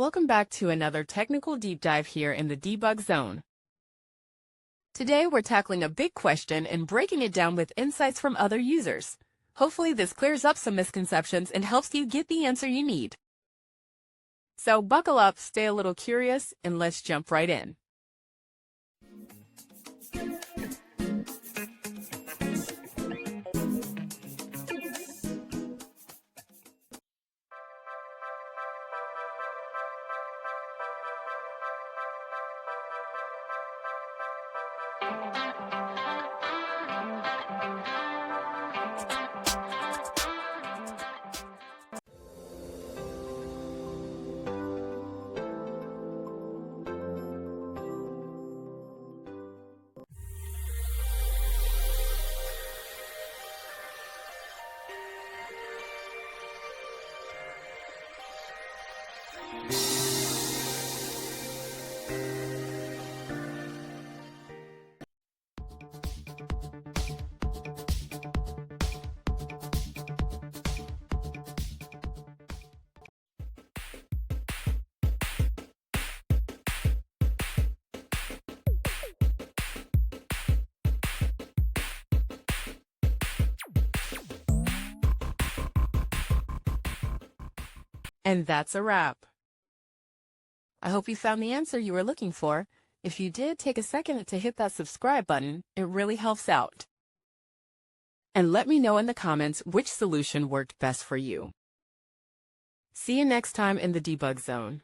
Welcome back to another technical deep dive here in the Debug Zone. Today we're tackling a big question and breaking it down with insights from other users. Hopefully this clears up some misconceptions and helps you get the answer you need. So buckle up, stay a little curious, and let's jump right in. And that's a wrap. I hope you found the answer you were looking for. If you did, take a second to hit that subscribe button. It really helps out. And let me know in the comments which solution worked best for you. See you next time in the Debug Zone.